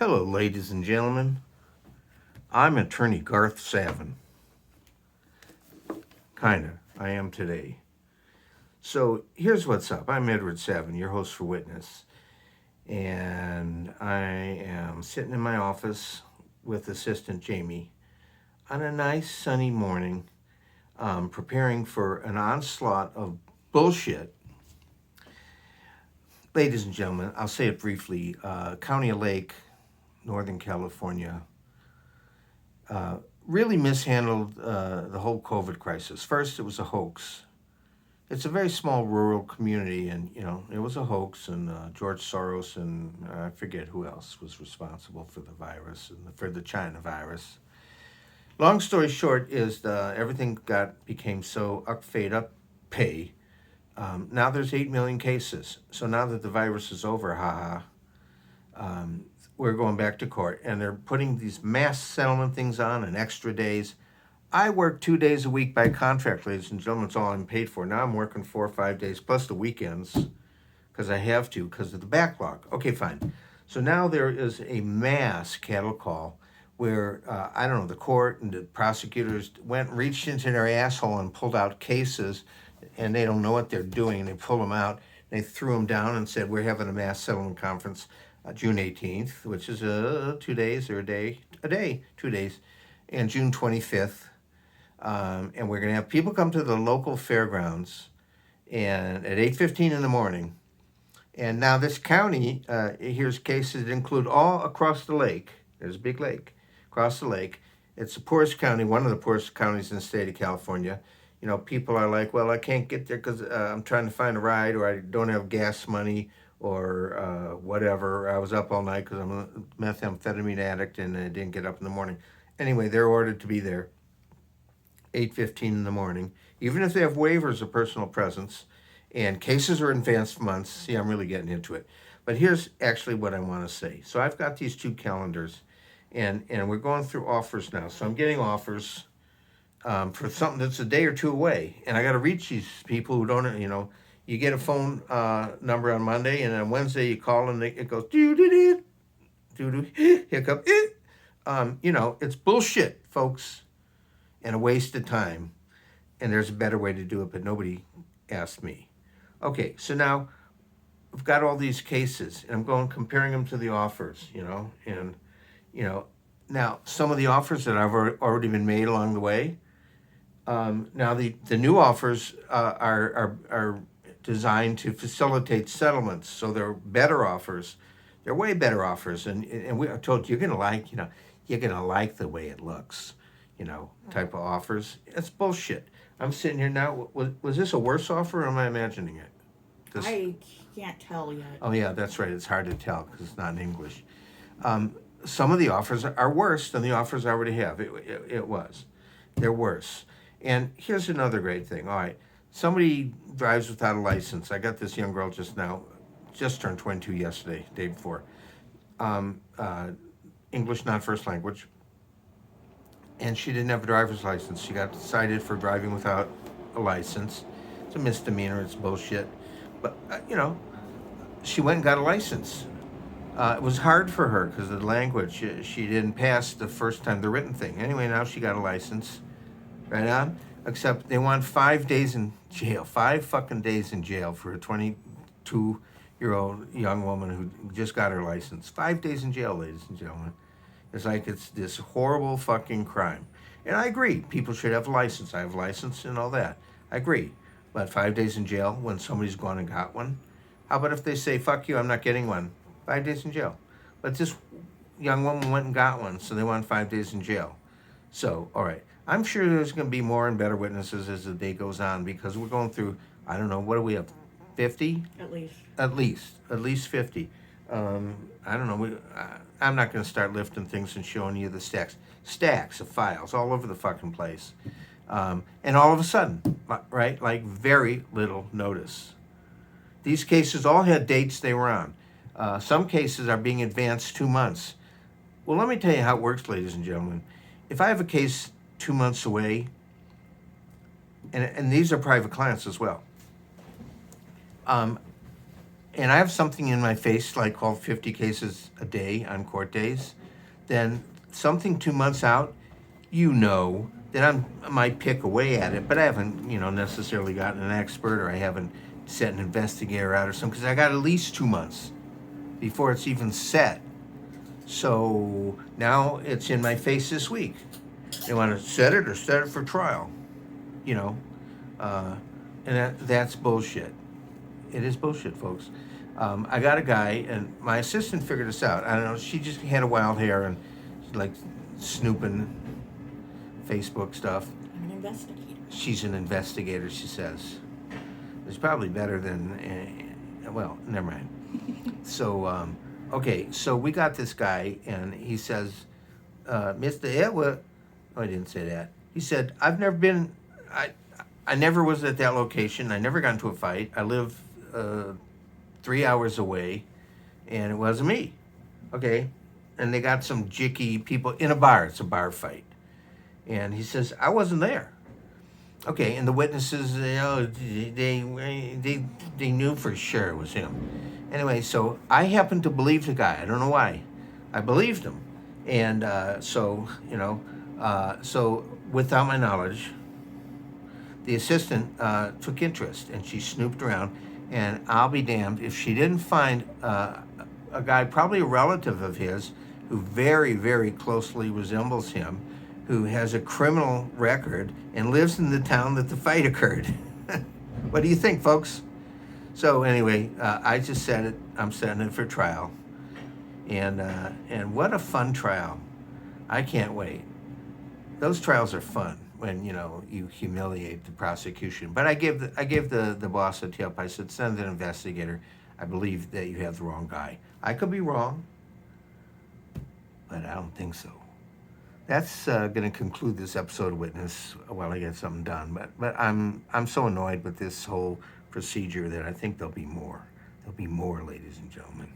Hello, ladies and gentlemen. I'm attorney Garth Savin. Kinda. I am today. So here's what's up. I'm Edward Savin, your host for Witness. And I am sitting in my office with assistant Jamie on a nice sunny morning, preparing for an onslaught of bullshit. Ladies and gentlemen, I'll say it briefly. County of Lake, Northern California, really mishandled the whole COVID crisis. First, it was a hoax. It's a very small rural community, and it was a hoax. And George Soros and I forget who else was responsible for the virus and for the China virus. Long story short is everything became so fade up pay. Now there's 8 million cases. So now that the virus is over, haha, we're going back to court, and they're putting these mass settlement things on and extra days. I work 2 days a week by contract, ladies and gentlemen. It's all I'm paid for. Now I'm working 4 or 5 days plus the weekends because I have to because of the backlog. Okay, fine. So now there is a mass cattle call where, I don't know, the court and the prosecutors reached into their asshole and pulled out cases, and they don't know what they're doing. They pull them out. They threw them down and said, we're having a mass settlement conference June 18th, which is 2 days or a day, 2 days, and June 25th. And we're going to have people come to the local fairgrounds and at 8:15 in the morning. And now this county, here's cases that include all across the lake. There's a big lake across the lake. It's the poorest county, one of the poorest counties in the state of California. People are like, well, I can't get there because I'm trying to find a ride, or I don't have gas money, or whatever. I was up all night because I'm a methamphetamine addict and I didn't get up in the morning. Anyway, they're ordered to be there 8:15 in the morning, even if they have waivers of personal presence, and cases are advanced months. See, I'm really getting into it. But here's actually what I want to say. So I've got these two calendars, and we're going through offers now. So I'm getting offers for something that's a day or two away, and I got to reach these people who don't, you get a phone number on Monday, and on Wednesday you call and it goes doo-doo-doo, doo-doo, hiccup. It's bullshit, folks, and a waste of time. And there's a better way to do it, but nobody asked me. Okay, so now I've got all these cases, and I'm comparing them to the offers, and now some of the offers that I've already been made along the way. Now the new offers are designed to facilitate settlements, so they're better offers. They're way better offers, and we are told you're gonna like the way it looks, type of offers. It's bullshit. I'm sitting here now. Was this a worse offer, or am I imagining it? I can't tell yet. Oh yeah, that's right. It's hard to tell because it's not in English. Some of the offers are worse than the offers I already have. It was. They're worse. And here's another great thing. All right, somebody drives without a license. I got this young girl just turned 22 yesterday, day before. English not first language. And she didn't have a driver's license. She got cited for driving without a license. It's a misdemeanor. It's bullshit. But, she went and got a license. It was hard for her because of the language. She didn't pass the first time, the written thing. Anyway, now she got a license. Right on? Except they want 5 days in jail. 5 fucking days in jail for a 22-year-old young woman who just got her license. 5 days in jail, ladies and gentlemen. It's like it's this horrible fucking crime. And I agree. People should have a license. I have a license and all that. I agree. But 5 days in jail when somebody's gone and got one? How about if they say, fuck you, I'm not getting one? 5 days in jail. But this young woman went and got one, so they want 5 days in jail. So, all right. I'm sure there's going to be more and better witnesses as the day goes on because we're going through, I don't know, what do we have, 50? At least. At least 50. I don't know. I'm not going to start lifting things and showing you the stacks of files all over the fucking place. And all of a sudden, right, like very little notice. These cases all had dates they were on. Some cases are being advanced 2 months. Well, let me tell you how it works, ladies and gentlemen. If I have a case 2 months away, and these are private clients as well, and I have something in my face like called 50 cases a day on court days, then something 2 months out, that I might pick away at it, but I haven't, necessarily gotten an expert, or I haven't sent an investigator out or something, because I got at least 2 months before it's even set. So now it's in my face this week. They want to set it or set it for trial, you know, uh, and that's bullshit. It is bullshit, folks. I got a guy, and my assistant figured this out. I don't know. She just had a wild hair and like snooping Facebook stuff. I'm an investigator. She's an investigator, she says. It's probably better than, well, never mind. So, okay, so we got this guy, and he says, Mr. Edward, oh, I didn't say that. He said, I never was at that location. I never got into a fight. I live 3 hours away, and it wasn't me. Okay, and they got some jicky people in a bar. It's a bar fight. And he says, I wasn't there. Okay, and the witnesses, they knew for sure it was him. Anyway, so I happened to believe the guy. I don't know why. I believed him. And so without my knowledge, the assistant took interest, and she snooped around. And I'll be damned if she didn't find a guy, probably a relative of his, who very, very closely resembles him, who has a criminal record and lives in the town that the fight occurred. What do you think, folks? So anyway, I just said it. I'm setting it for trial, and what a fun trial! I can't wait. Those trials are fun when you humiliate the prosecution. But I gave the boss a tip. I said, send an investigator. I believe that you have the wrong guy. I could be wrong, but I don't think so. That's going to conclude this episode of Witness while I get something done. But I'm so annoyed with this whole procedure that I think there'll be more. There'll be more, ladies and gentlemen.